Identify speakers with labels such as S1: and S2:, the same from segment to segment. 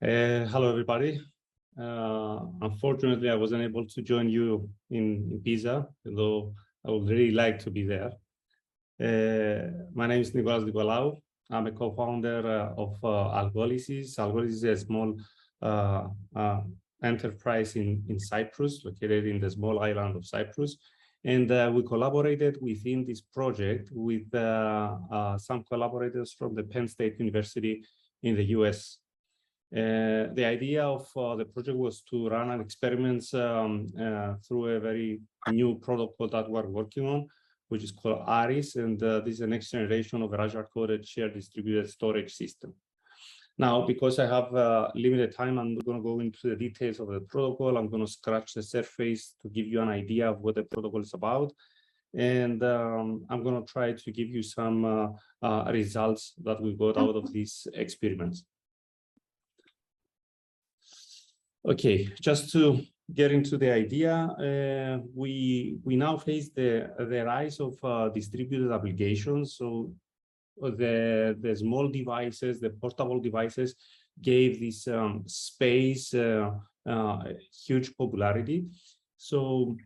S1: Hello, everybody. Unfortunately, I wasn't able to join you in Pisa, although I would really like to be there. My name is Nicolaou. I'm a co-founder of Algolysis. Algolysis is a small enterprise in Cyprus, located in the small island of Cyprus. And we collaborated within this project with some collaborators from the Penn State University in the US. The idea of the project was to run an experiment through a very new protocol that we're working on, which is called ARIS, and this is the next generation of Erasure coded shared distributed storage system. Now, because I have limited time, I'm not going to go into the details of the protocol. I'm going to scratch the surface to give you an idea of what the protocol is about. And I'm going to try to give you some results that we got out of these experiments. Okay, just to get into the idea, we now face the rise of distributed applications. So the small devices, the portable devices, gave this space huge popularity. So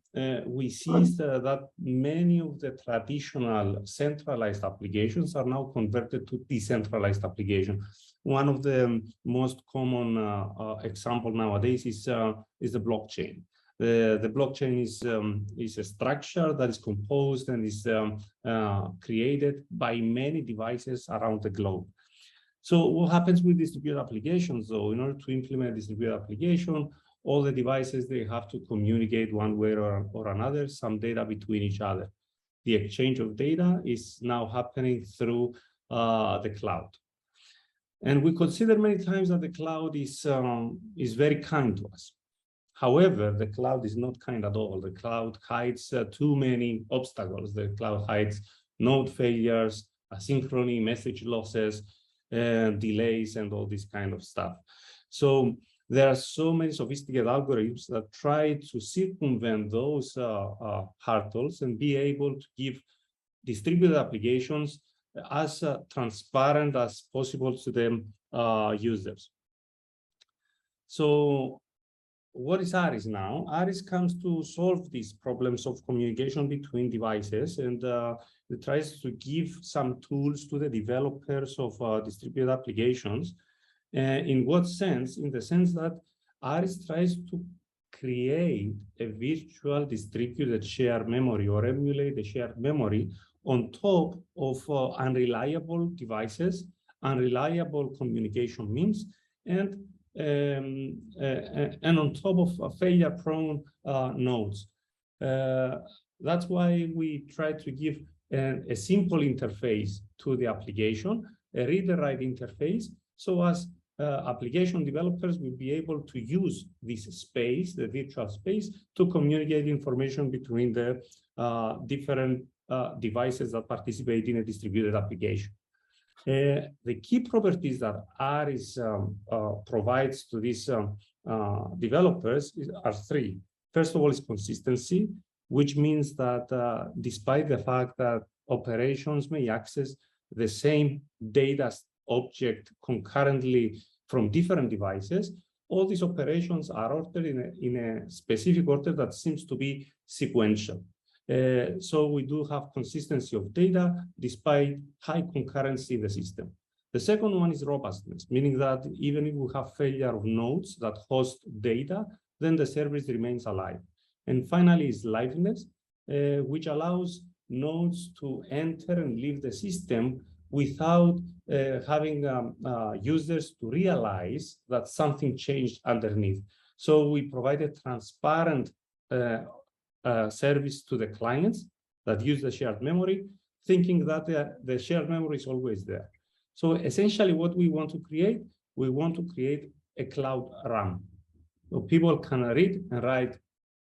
S1: we see that many of the traditional centralized applications are now converted to decentralized applications. One of the most common example nowadays is the blockchain. The blockchain is a structure that is composed and is created by many devices around the globe. So what happens with distributed applications, though? In order to implement a distributed application, all the devices, they have to communicate one way or another, some data between each other. The exchange of data is now happening through the cloud. And we consider many times that the cloud is very kind to us. However, the cloud is not kind at all. The cloud hides too many obstacles. The cloud hides node failures, asynchrony, message losses, delays, and all this kind of stuff. So there are so many sophisticated algorithms that try to circumvent those hurdles and be able to give distributed applications as transparent as possible to the users. So what is ARIS now? ARIS comes to solve these problems of communication between devices, and it tries to give some tools to the developers of distributed applications. In what sense? In the sense that ARIS tries to create a virtual distributed shared memory or emulate a shared memory on top of unreliable devices, unreliable communication means, and on top of failure-prone nodes. That's why we try to give a simple interface to the application, a read-and-write interface, so as application developers will be able to use this space, the virtual space, to communicate information between the different devices that participate in a distributed application. The key properties that ARIS provides to these developers are three. First of all, is consistency, which means that despite the fact that operations may access the same data object concurrently from different devices, all these operations are ordered in a specific order that seems to be sequential. So we do have consistency of data despite high concurrency in the system. The second one is robustness, meaning that even if we have failure of nodes that host data, then the service remains alive. And finally is liveness, which allows nodes to enter and leave the system without having users to realize that something changed underneath. So we provide a transparent service to the clients that use the shared memory, thinking that the shared memory is always there. So essentially what we want to create a cloud RAM. So people can read and write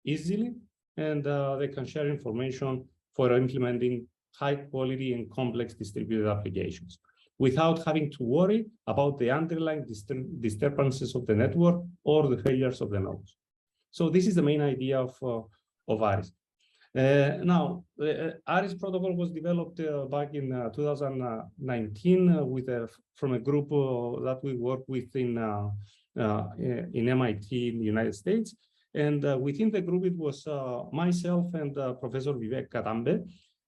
S1: easily, and they can share information for implementing high quality and complex distributed applications without having to worry about the underlying disturbances of the network or the failures of the nodes. So this is the main idea of ARIS. Now, the ARIS protocol was developed back in 2019 from a group that we work with in in MIT in the United States. And within the group, it was myself and Professor Vivek Kadambe.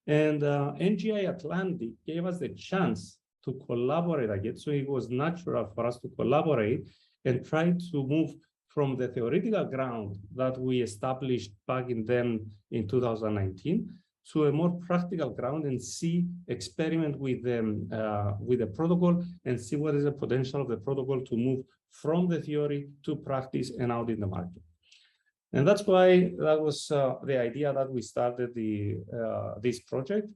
S1: And NGIatlantic gave us the chance to collaborate again. So it was natural for us to collaborate and try to move from the theoretical ground that we established back in 2019 to a more practical ground and experiment with the protocol and see what is the potential of the protocol to move from the theory to practice and out in the market. And that's why that was the idea that we started this project.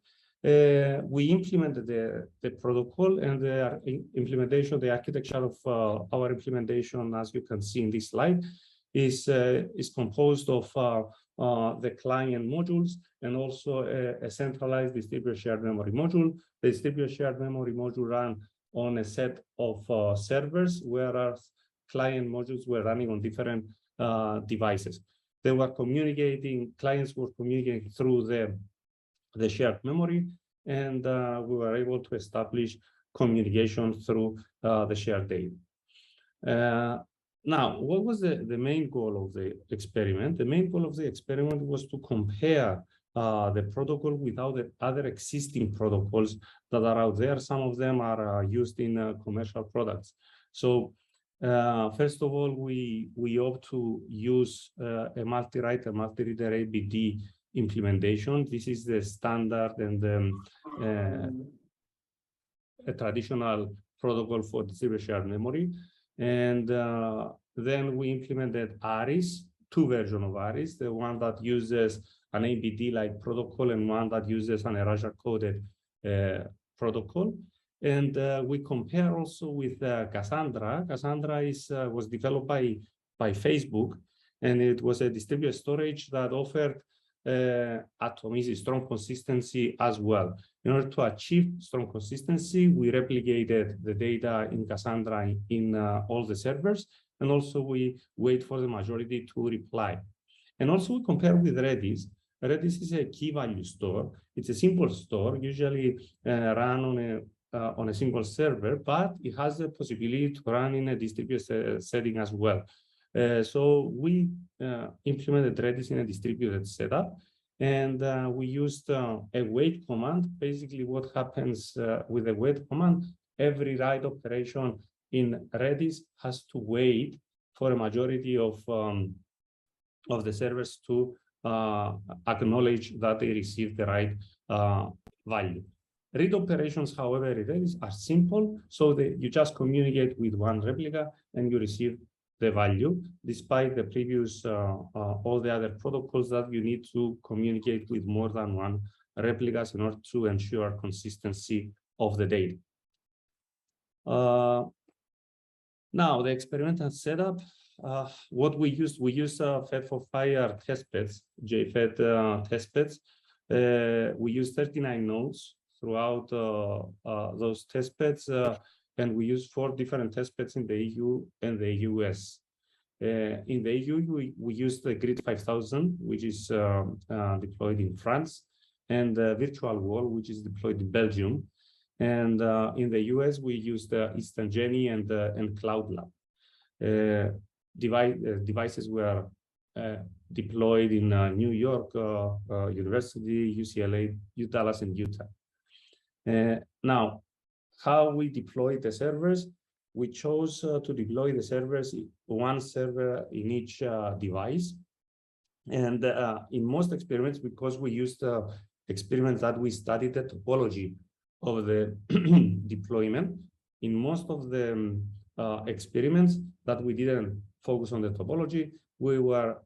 S1: We implemented the protocol and the implementation, the architecture of our implementation, as you can see in this slide, is composed of the client modules and also a centralized distributed shared memory module. The distributed shared memory module ran on a set of servers, whereas client modules were running on different devices. They were communicating, clients were communicating through the shared memory, and we were able to establish communication through the shared data. Now, what was the main goal of the experiment? The main goal of the experiment was to compare the protocol with other existing protocols that are out there. Some of them are used in commercial products. So first of all, we opt to use a multi-write, a multi-reader ABD implementation. This is the standard and a traditional protocol for distributed shared memory. And then we implemented ARIS, two versions of ARIS, the one that uses an ABD-like protocol and one that uses an Erasure-coded protocol. And we compare also with Cassandra. Cassandra was developed by Facebook, and it was a distributed storage that offered atomicity, strong consistency as well. In order to achieve strong consistency, we replicated the data in Cassandra in all the servers, and also we wait for the majority to reply. And also we compare with Redis. Redis is a key value store. It's a simple store, usually run on a single server, but it has the possibility to run in a distributed setting as well. So we implemented Redis in a distributed setup, and we used a wait command. Basically, what happens with the wait command, every write operation in Redis has to wait for a majority of the servers to acknowledge that they received the right value. Read operations, however, in Redis are simple, so you just communicate with one replica and you receive the value, despite the previous, all the other protocols that you need to communicate with more than one replicas in order to ensure consistency of the data. Now, the experimental setup, what we used Fed for Fire testbeds, JFET testbeds. We used 39 nodes throughout those testbeds, and we used 4 different testbeds in the EU and the US. In the EU, we used the Grid 5000, which is deployed in France, and Virtual Wall, which is deployed in Belgium. And in the US, we used Eastern Genie and Cloud Lab. Devices were deployed in New York University, UCLA, Dallas, and Utah. Now, how we deploy the servers? We chose to deploy the servers, one server in each device. And in most experiments, because we used experiments that we studied the topology of the deployment, in most of the experiments that we didn't focus on the topology, we were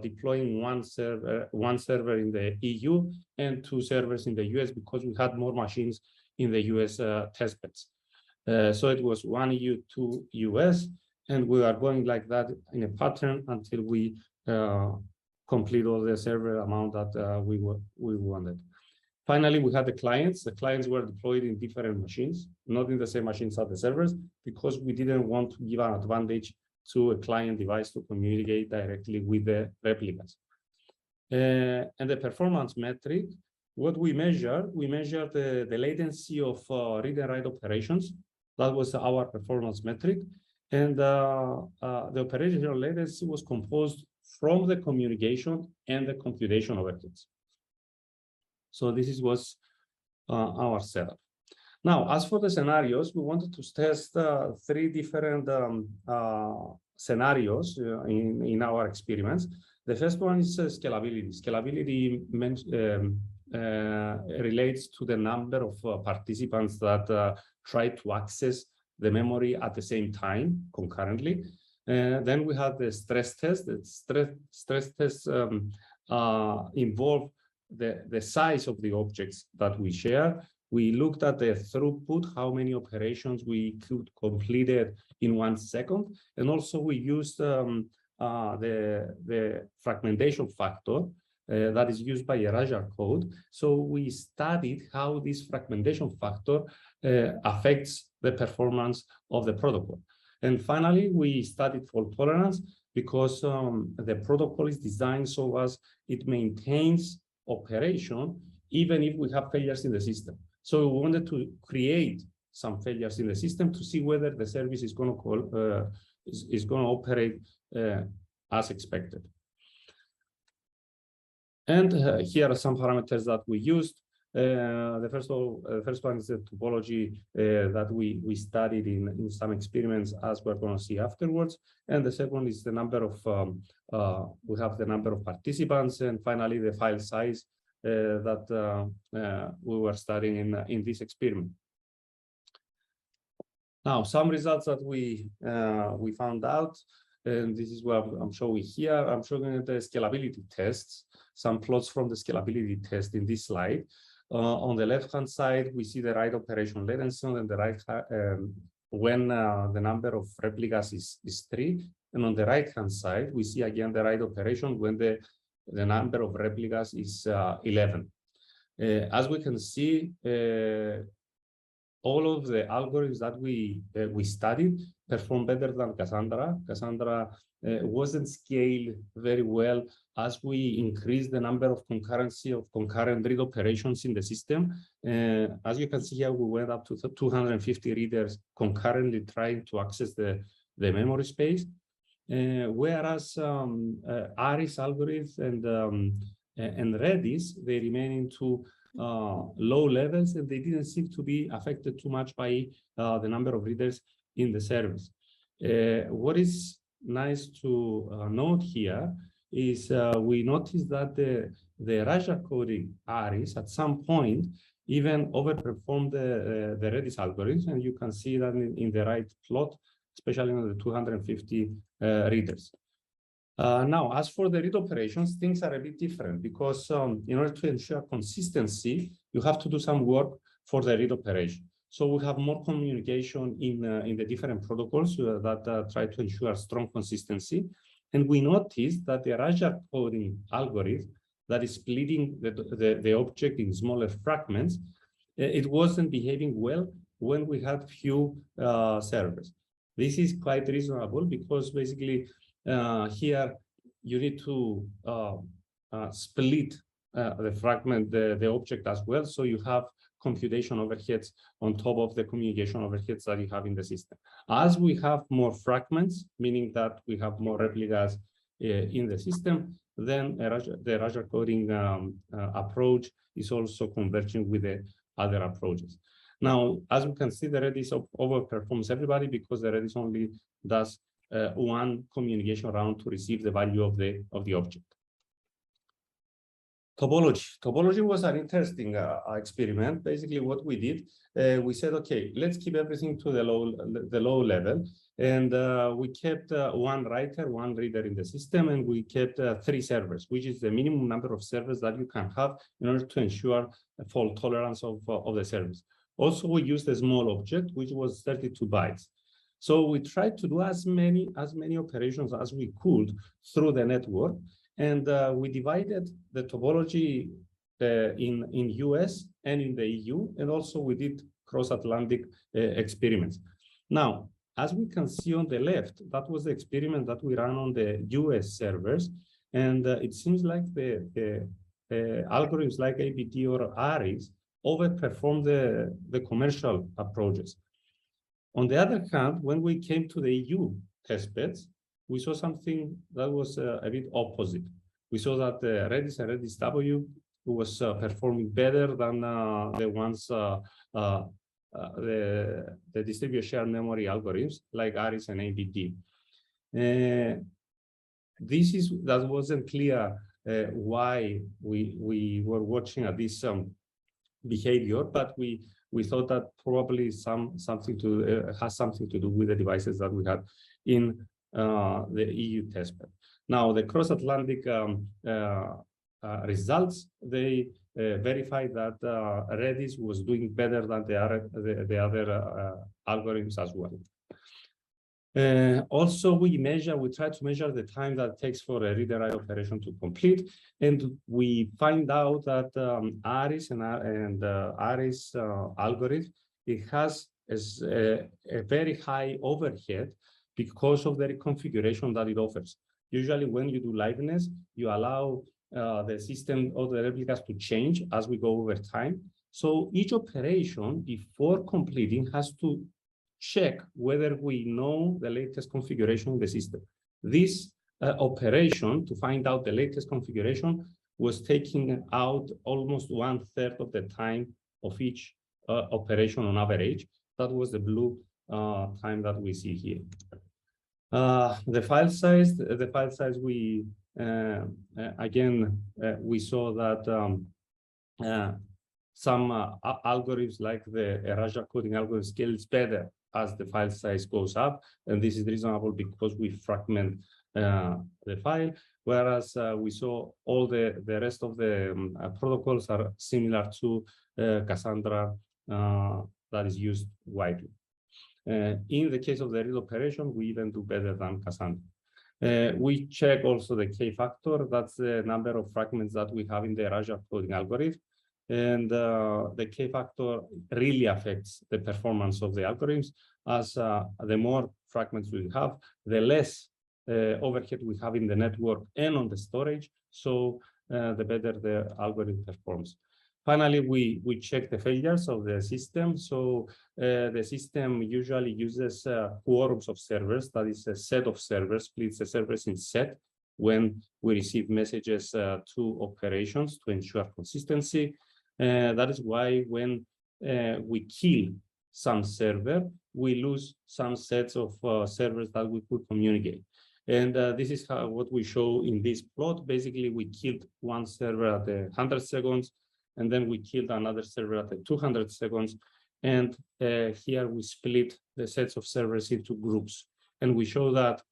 S1: deploying one server in the EU and 2 servers in the US because we had more machines in the US testbeds. So it was 1 EU, 2 US, and we are going like that in a pattern until we complete all the server amount that we wanted. Finally, we had the clients. The clients were deployed in different machines, not in the same machines as the servers, because we didn't want to give an advantage to a client device to communicate directly with the replicas. And the performance metric, what we measured the latency of read and write operations. That was our performance metric. And the operational latency was composed from the communication and the computation overheads. So this was our setup. Now, as for the scenarios, we wanted to test 3 different scenarios in our experiments. The first one is scalability. Scalability relates to the number of participants that try to access the memory at the same time concurrently. Then we have the stress test. The stress tests involve the size of the objects that we share. We looked at the throughput, how many operations we could complete it in 1 second. And also we used the fragmentation factor that is used by Erasure code. So we studied how this fragmentation factor affects the performance of the protocol. And finally, we studied fault tolerance because the protocol is designed so as it maintains operation even if we have failures in the system. So we wanted to create some failures in the system to see whether the service is going to operate as expected. And here are some parameters that we used. The first one is the topology that we studied in some experiments, as we're going to see afterwards. And the second one is the number of, we have the number of participants, and finally the file size that we were studying in this experiment. Now, some results that we found out, and this is what I'm showing here. I'm showing the scalability tests, some plots from the scalability test in this slide. On the left-hand side, we see the write operation latency, and the right when the number of replicas is 3, and on the right-hand side, we see again the write operation when the number of replicas is 11. As we can see, all of the algorithms that we studied perform better than Cassandra. Cassandra wasn't scaled very well as we increased the number of concurrency of concurrent read operations in the system. As you can see here, we went up to 250 readers concurrently trying to access the memory space. Whereas Aris algorithm and Redis, they remain into low levels, and they didn't seem to be affected too much by the number of readers in the service. What is nice to note here is we noticed that the Erasure coding Aris at some point even overperformed the Redis algorithm, and you can see that in the right plot, especially on the 250 readers. Now, as for the read operations, things are a bit different because in order to ensure consistency, you have to do some work for the read operation. So we have more communication in the different protocols that try to ensure strong consistency. And we noticed that the Erasure coding algorithm that is splitting the object in smaller fragments, it wasn't behaving well when we had few servers. This is quite reasonable because basically here you need to split the fragment, the object as well. So you have computation overheads on top of the communication overheads that you have in the system. As we have more fragments, meaning that we have more replicas in the system, then the Erasure coding approach is also converging with the other approaches. Now, as we can see, the Redis overperforms everybody because the Redis only does one communication round to receive the value of the object. Topology was an interesting experiment. Basically, what we did, we said, okay, let's keep everything to the low level, and we kept one writer, one reader in the system, and we kept 3 servers, which is the minimum number of servers that you can have in order to ensure fault tolerance of the service. Also, we used a small object, which was 32 bytes. So we tried to do as many operations as we could through the network. And we divided the topology in US and in the EU, and also we did cross-Atlantic experiments. Now, as we can see on the left, that was the experiment that we ran on the US servers, and it seems like the algorithms like APT or Aris overperform the commercial approaches. On the other hand, when we came to the EU testbeds, we saw something that was a bit opposite. We saw that Redis and Redis W was performing better than the ones the distributed shared memory algorithms like ARIS and ABD. That wasn't clear why we were watching at this behavior, but we thought that probably has something to do with the devices that we had in the EU testbed. Now, the cross-Atlantic results, they verified that Redis was doing better than the other algorithms as well. Also, we try to measure the time that it takes for a read-write operation to complete, and we find out that ARIS and ARIS algorithm, it has a very high overhead because of the reconfiguration that it offers. Usually, when you do liveness, you allow the system or the replicas to change as we go over time. So each operation, before completing, has to check whether we know the latest configuration of the system. This operation to find out the latest configuration was taking out almost 1/3 of the time of each operation on average. That was the blue time that we see here. The file size, we again we saw that some algorithms like the Erasure coding algorithm scales better as the file size goes up, and this is reasonable because we fragment the file, whereas we saw all the rest of the protocols are similar to Cassandra that is used widely. In the case of the read operation, we even do better than Cassandra. We check also the K factor, that's the number of fragments that we have in the Erasure coding algorithm. And the K factor really affects the performance of the algorithms, as the more fragments we have, the less overhead we have in the network and on the storage, so the better the algorithm performs. Finally, we check the failures of the system. So the system usually uses quorums of servers, that is a set of servers, splits the servers in set when we receive messages to operations to ensure consistency. That is why when we kill some server, we lose some sets of servers that we could communicate. And this is what we show in this plot. Basically, we killed one server at the 100 seconds, and then we killed another server at the 200 seconds. And here we split the sets of servers into groups. And we show that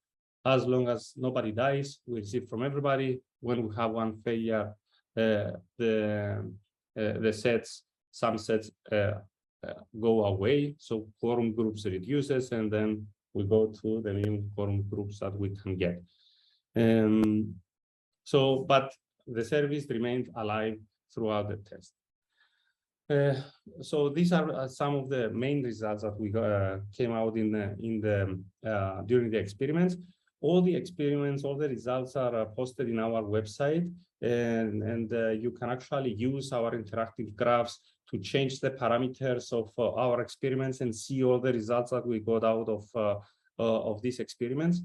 S1: as long as nobody dies, we receive from everybody. When we have one failure, some sets go away, so quorum groups reduces, and then we go to the minimum quorum groups that we can get. But the service remained alive throughout the test. So these are some of the main results that we came out during the experiments. All the experiments, all the results are posted in our website, and you can actually use our interactive graphs to change the parameters of our experiments and see all the results that we got out of these experiments.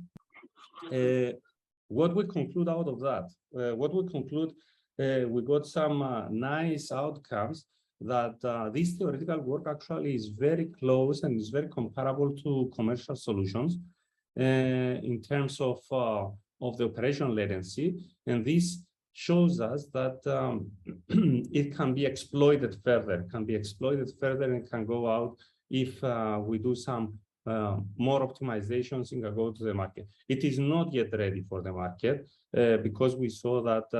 S1: What we conclude out of that? We got some nice outcomes that this theoretical work actually is very close and is very comparable to commercial solutions in terms of the operation latency, and this shows us that it can be exploited further, and can go out if we do some more optimizations and go to the market. It is not yet ready for the market because we saw that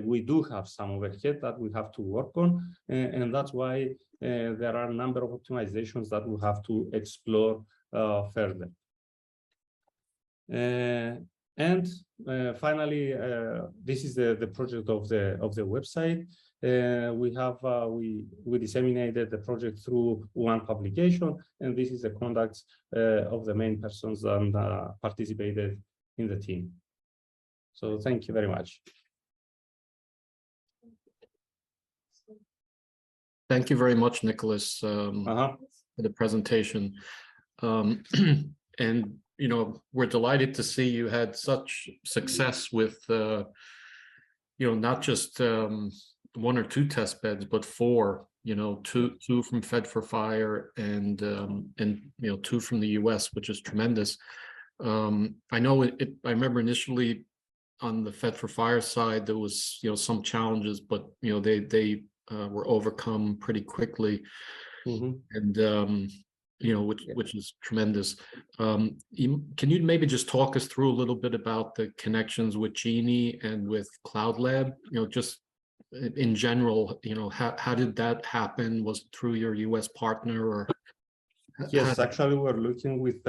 S1: we do have some overhead that we have to work on, and that's why there are a number of optimizations that we have to explore further. And finally, this is the project of the website. We disseminated the project through one publication, and this is the contacts of the main persons that participated in the team. So thank you very much.
S2: Thank you very much, Nicolas, for the presentation. And, you know, we're delighted to see you had such success with, you know, not just 1 or 2 test beds, but 4, you know, two from Fed for Fire and you know, 2 from the US, which is tremendous. I know I remember initially on the Fed for Fire side, there was, you know, some challenges, but, you know, they were overcome pretty quickly. And you know, which is tremendous. Can you maybe just talk us through a little bit about the connections with Genie and with Cloud Lab? You know, just in general, you know, how did that happen? Was it through your US partner, or?
S1: Yes, actually, we're looking with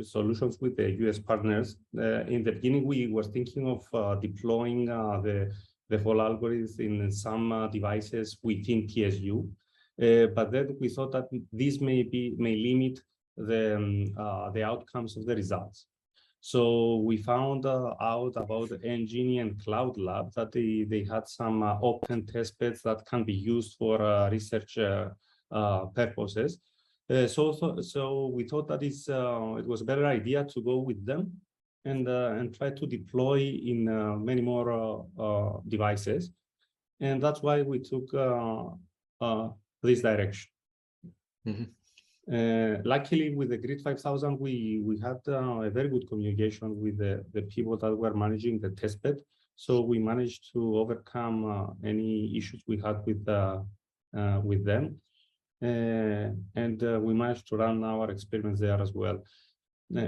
S1: solutions with the US partners. In the beginning, we were thinking of deploying the whole algorithm in some devices within TSU. But then we thought that this may limit the outcomes of the results. So we found out about NGIatlantic and Cloud Lab that they had some open test beds that can be used for research purposes. So we thought that it was a better idea to go with them and try to deploy in many more devices. And that's why we took this direction. Luckily, with the Grid 5000, we had a very good communication with the people that were managing the testbed. So we managed to overcome any issues we had with them. And we managed to run our experiments there as well.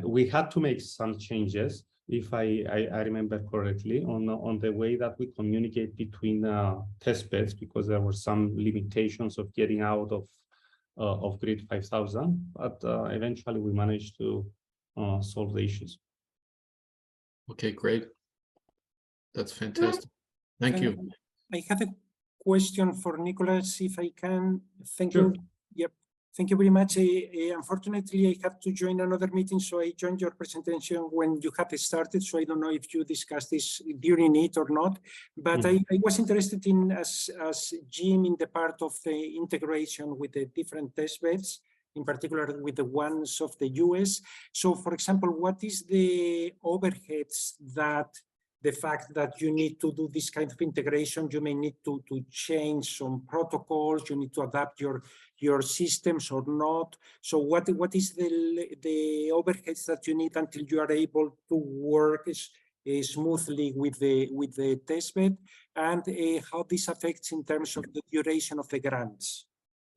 S1: We had to make some changes, if I remember correctly, on the way that we communicate between test beds, because there were some limitations of getting out of Grid 5000, but eventually we managed to solve the issues.
S2: Okay, great. That's fantastic. Thank you.
S3: I have a question for Nicolas, if I can. Thank
S1: Sure.
S3: you. Yep. Thank you very much. Unfortunately, I have to join another meeting, so I joined your presentation when you had started. So I don't know if you discussed this during it or not. But I was interested in, as Jim, in the part of the integration with the different test beds, in particular with the ones of the US. So, for example, what is the overheads that the fact that you need to do this kind of integration, you may need to change some protocols, you need to adapt your systems or not. So what is the overheads that you need until you are able to work smoothly with the testbed, and how this affects in terms of the duration of the grants,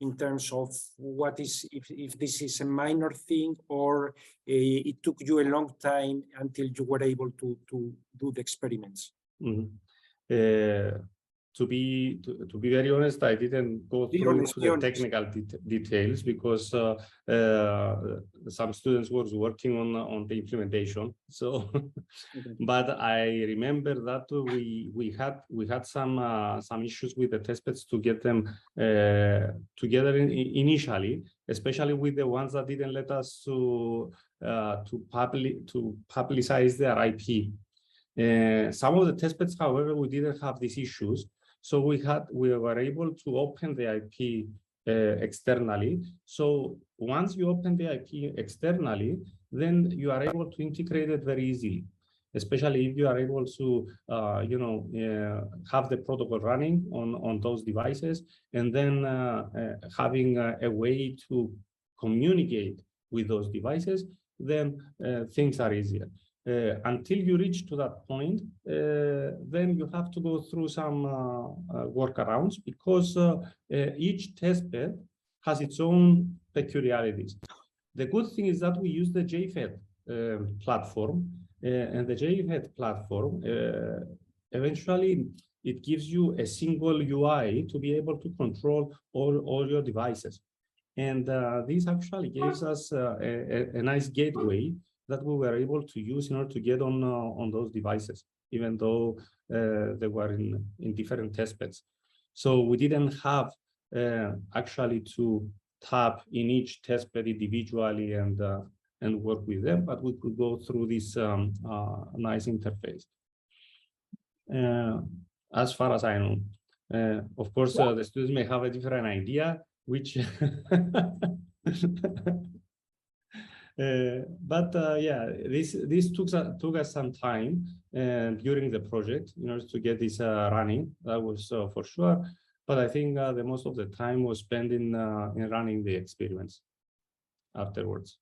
S3: in terms of what is, if this is a minor thing, or it took you a long time until you were able to do the experiments?
S1: To be very honest, I didn't go through into the technical details, because some students were working on the implementation. So, but I remember that we had some issues with the testbeds to get them together initially, especially with the ones that didn't let us to publicize their IP. Some of the testbeds, however, we didn't have these issues. So we were able to open the IP externally. So once you open the IP externally, then you are able to integrate it very easily, especially if you are able to, have the protocol running on those devices, and then having a way to communicate with those devices, then things are easier. Until you reach to that point, then you have to go through some workarounds, because each testbed has its own peculiarities. The good thing is that we use the JFET platform, and the JFET platform, eventually it gives you a single UI to be able to control all your devices. And this actually gives us a nice gateway that we were able to use in order to get on those devices, even though they were in different testbeds. So we didn't have actually to tap in each testbed individually and work with them, but we could go through this nice interface. As far as I know, of course, the students may have a different idea, which Yeah, this took us some time during the project in order to get this running. That was for sure. But I think the most of the time was spent in running the experiments afterwards.